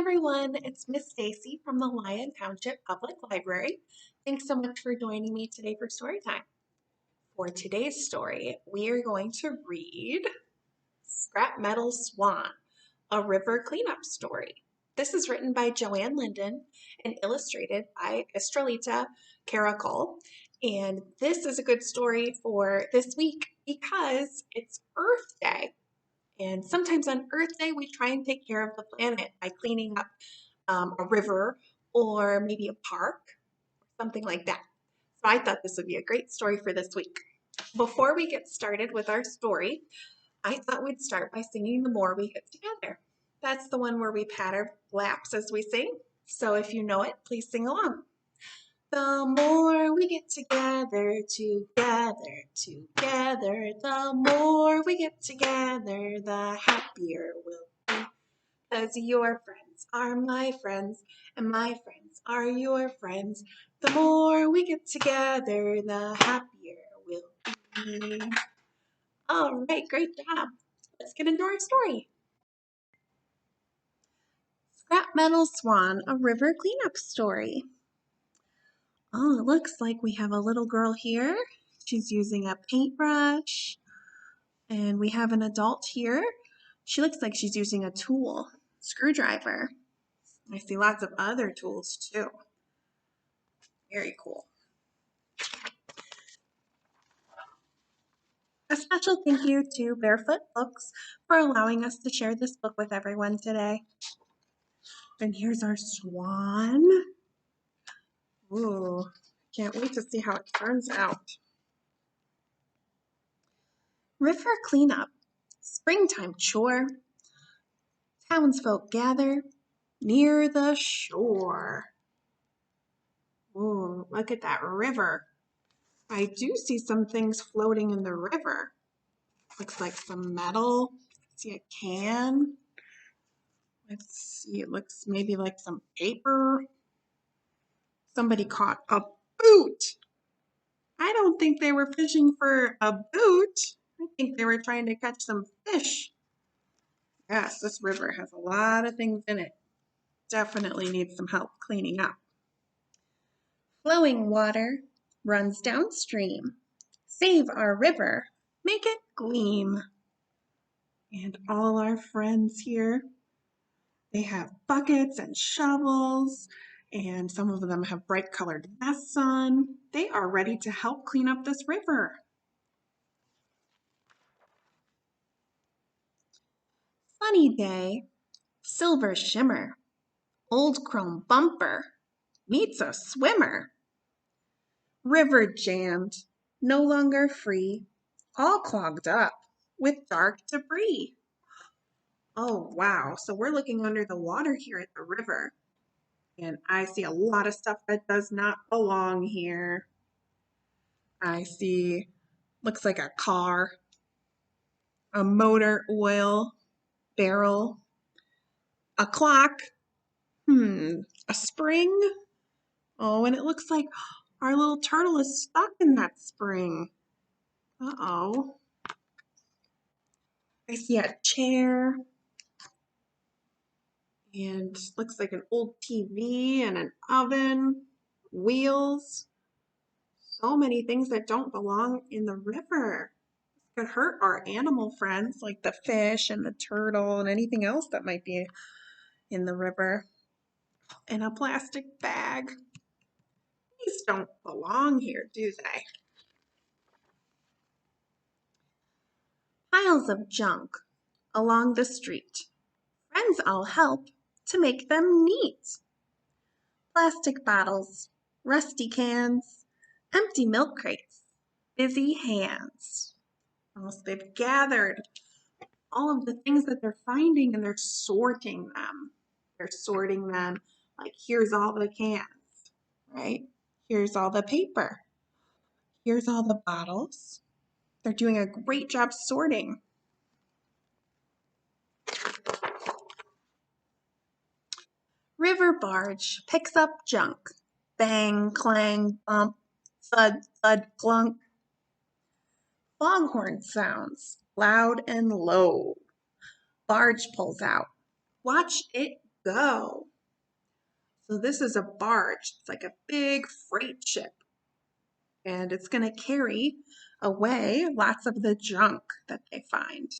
everyone, it's Miss Stacy from the Lyon Township Public Library. Thanks so much for joining me today for Storytime. For today's story, we are going to read Scrap Metal Swan, a river cleanup story. This is written by Joanne Linden and illustrated by Estrelita Caracol. And this is a good story for this week because it's Earth Day. And sometimes on Earth Day, we try and take care of the planet by cleaning up a river or maybe a park, something like that. So I thought this would be a great story for this week. Before we get started with our story, I thought we'd start by singing The More We Get Together. That's the one where we pat our laps as we sing. So if you know it, please sing along. The more we get together, the more we get together, the happier we'll be. 'Cause your friends are my friends, and my friends are your friends. The more we get together, the happier we'll be. All right, great job. Let's get into our story. Scrap Metal Swan, a river cleanup story. Oh, it looks like we have a little girl here. She's using a paintbrush. And we have an adult here. She looks like she's using a tool, screwdriver. I see lots of other tools too. Very cool. A special thank you to Barefoot Books for allowing us to share this book with everyone today. And here's our swan. Ooh, can't wait to see how it turns out. River cleanup, springtime chore. Townsfolk gather near the shore. Ooh, look at that river. I do see some things floating in the river. Looks like some metal. I see a can. Let's see, it looks maybe like some paper. Somebody caught a boot. I don't think they were fishing for a boot. I think they were trying to catch some fish. Yes, this river has a lot of things in it. Definitely needs some help cleaning up. Flowing water runs downstream. Save our river, make it gleam. And all our friends here, they have buckets and shovels, and some of them have bright colored vests on. They are ready to help clean up this river. Sunny day, silver shimmer, old chrome bumper meets a swimmer. River jammed, no longer free, all clogged up with dark debris. Oh, wow. So we're looking under the water here at the river. And I see a lot of stuff that does not belong here. I see, looks like a car, a motor oil barrel, a clock, a spring. Oh, and it looks like our little turtle is stuck in that spring. Uh-oh. I see a chair. And looks like an old TV and an oven, wheels. So many things that don't belong in the river. Could hurt our animal friends like the fish and the turtle and anything else that might be in the river. In a plastic bag. These don't belong here, do they? Piles of junk along the street. Friends all help to make them neat. Plastic bottles, rusty cans, empty milk crates, busy hands. Almost they've gathered all of the things that they're finding and they're sorting them. They're sorting them like here's all the cans, right? Here's all the paper. Here's all the bottles. They're doing a great job sorting. River barge picks up junk. Bang, clang, bump, thud, thud, clunk. Foghorn sounds, loud and low. Barge pulls out. Watch it go. So this is a barge. It's like a big freight ship. And it's going to carry away lots of the junk that they find.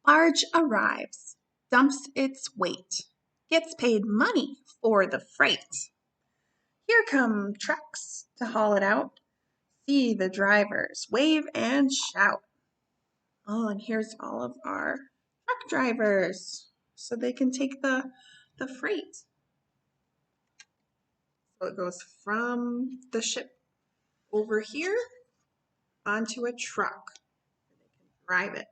Barge arrives, dumps its weight, gets paid money for the freight. Here come trucks to haul it out. See the drivers wave and shout. Oh, and here's all of our truck drivers so they can take the freight. So it goes from the ship over here onto a truck. They can drive it.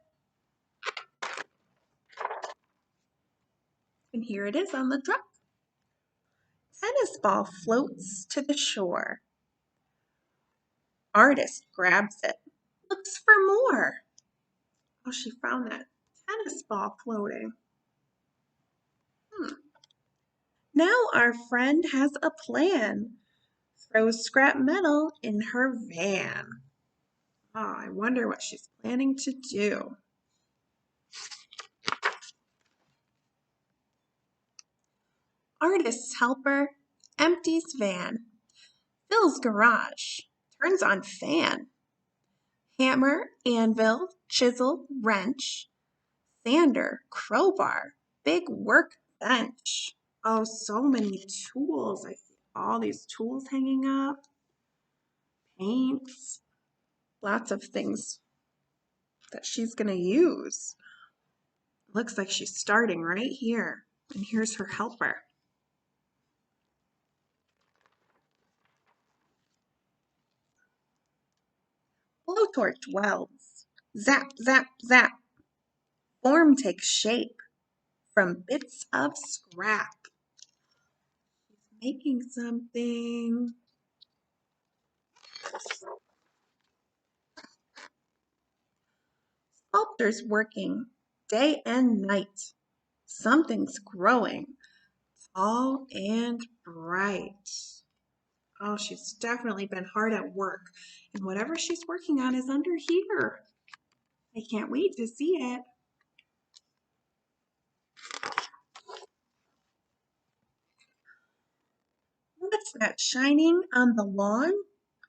And here it is on the truck. Tennis ball floats to the shore. Artist grabs it, looks for more. Oh, she found that tennis ball floating. Now our friend has a plan. Throws scrap metal in her van. Oh, I wonder what she's planning to do. Artist's helper empties van, fills garage, turns on fan. Hammer, anvil, chisel, wrench, sander, crowbar, big workbench. Oh, so many tools. I see all these tools hanging up, paints, lots of things that she's going to use. Looks like she's starting right here. And here's her helper. Blowtorch welds. Zap, zap, zap. Form takes shape from bits of scrap. She's making something. Sculptor's working day and night. Something's growing, tall and bright. Oh, she's definitely been hard at work. And whatever she's working on is under here. I can't wait to see it. What's that shining on the lawn?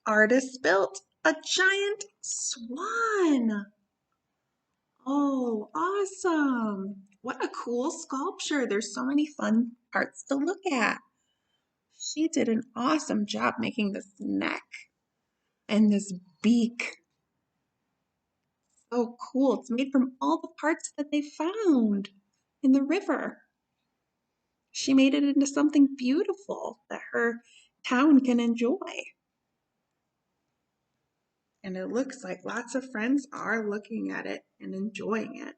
Artist built a giant swan. Oh, awesome. What a cool sculpture. There's so many fun parts to look at. She did an awesome job making this neck and this beak. So cool. It's made from all the parts that they found in the river. She made it into something beautiful that her town can enjoy. And it looks like lots of friends are looking at it and enjoying it.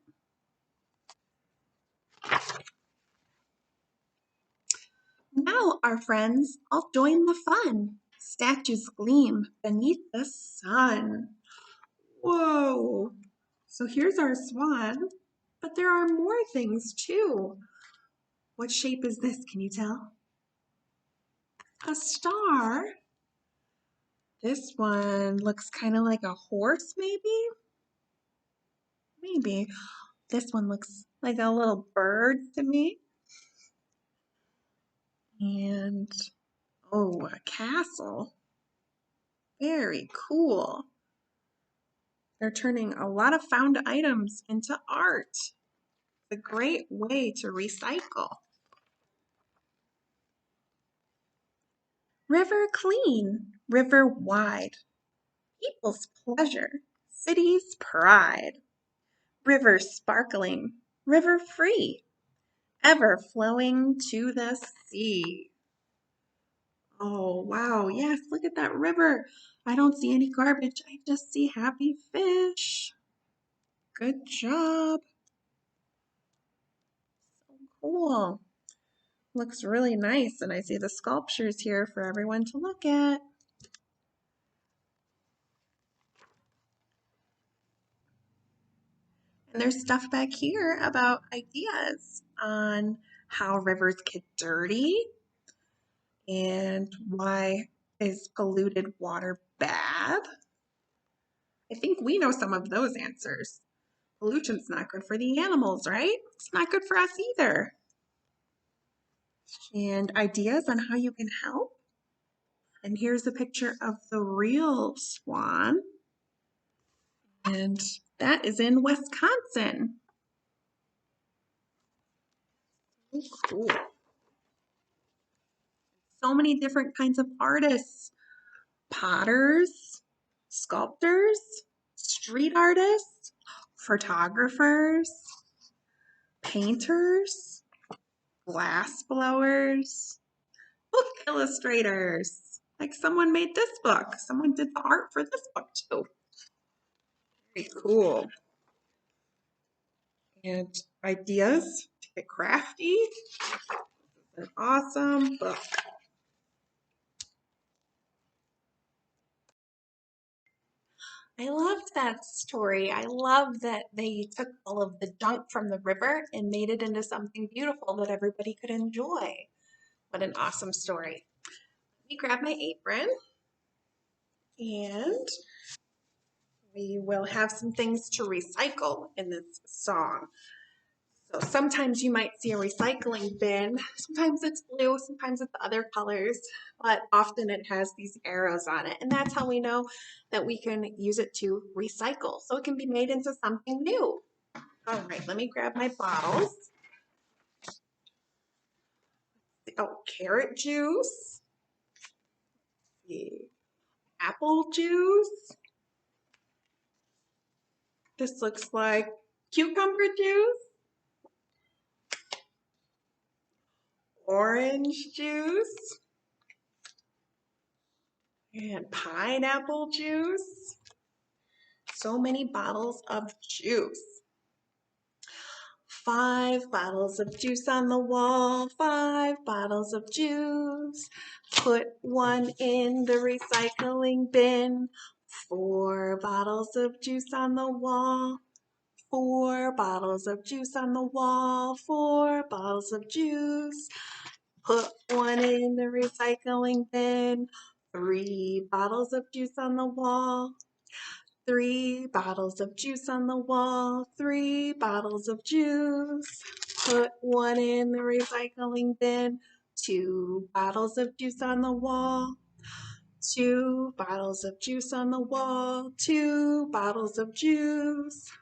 Now, our friends all join the fun. Statues gleam beneath the sun. Whoa! So here's our swan, but there are more things too. What shape is this? Can you tell? A star. This one looks kind of like a horse, maybe? Maybe. This one looks like a little bird to me. And, oh, a castle. Very cool. They're turning a lot of found items into art. It's a great way to recycle. River clean, river wide. People's pleasure, city's pride. River sparkling, river free, ever flowing to the sea. Oh, wow. Yes, look at that river. I don't see any garbage. I just see happy fish. Good job. So cool. Looks really nice. And I see the sculptures here for everyone to look at. And there's stuff back here about ideas on how rivers get dirty and why is polluted water bad. I think we know some of those answers. Pollution's not good for the animals, right? It's not good for us either. And ideas on how you can help. And here's a picture of the real swan. And that is in Wisconsin. Cool. So many different kinds of artists. Potters, sculptors, street artists, photographers, painters, glass blowers, book illustrators. Like someone made this book. Someone did the art for this book too. Very cool. And ideas to get crafty. An awesome book. I loved that story. I love that they took all of the junk from the river and made it into something beautiful that everybody could enjoy. What an awesome story. Let me grab my apron and we will have some things to recycle in this song. So sometimes you might see a recycling bin. Sometimes it's blue, sometimes it's other colors, but often it has these arrows on it. And that's how we know that we can use it to recycle. So it can be made into something new. All right, let me grab my bottles. Oh, carrot juice, apple juice. This looks like cucumber juice, orange juice, and pineapple juice. So many bottles of juice. 5 bottles of juice on the wall, 5 bottles of juice. Put one in the recycling bin. 4 bottles of juice on the wall. 4 bottles of juice on the wall, 4 bottles of juice. Put one in the recycling bin. 3 bottles of juice on the wall. 3 bottles of juice on the wall, 3 bottles of juice. Put one in the recycling bin. 2 bottles of juice on the wall. 2 bottles of juice on the wall, 2 bottles of juice.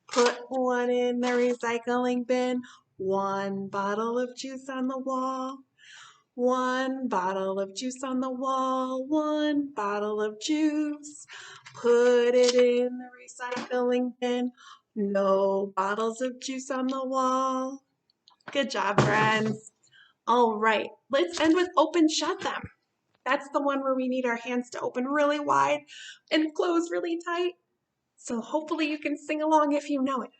Put one in the recycling bin. 1 bottle of juice on the wall. 1 bottle of juice on the wall, 1 bottle of juice. Put it in the recycling bin. No bottles of juice on the wall. Good job, friends. All right, let's end with open shut them. That's the one where we need our hands to open really wide and close really tight. So hopefully you can sing along if you know it.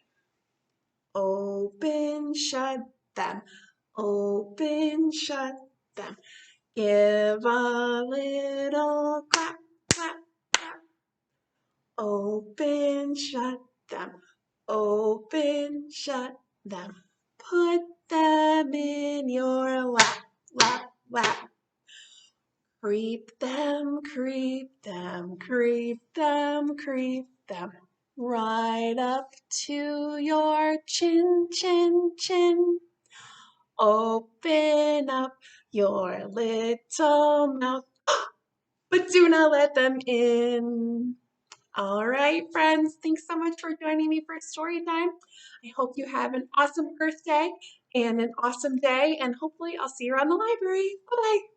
Open, shut them. Open, shut them. Give a little clap, clap, clap. Open, shut them. Open, shut them. Put them in your lap, lap, lap. Creep them, creep them, creep them, creep them. Right up to your chin, chin, chin. Open up your little mouth, but do not let them in. All right, friends, thanks so much for joining me for story time. I hope you have an awesome Earth Day and an awesome day, and hopefully I'll see you around the library. Bye-bye.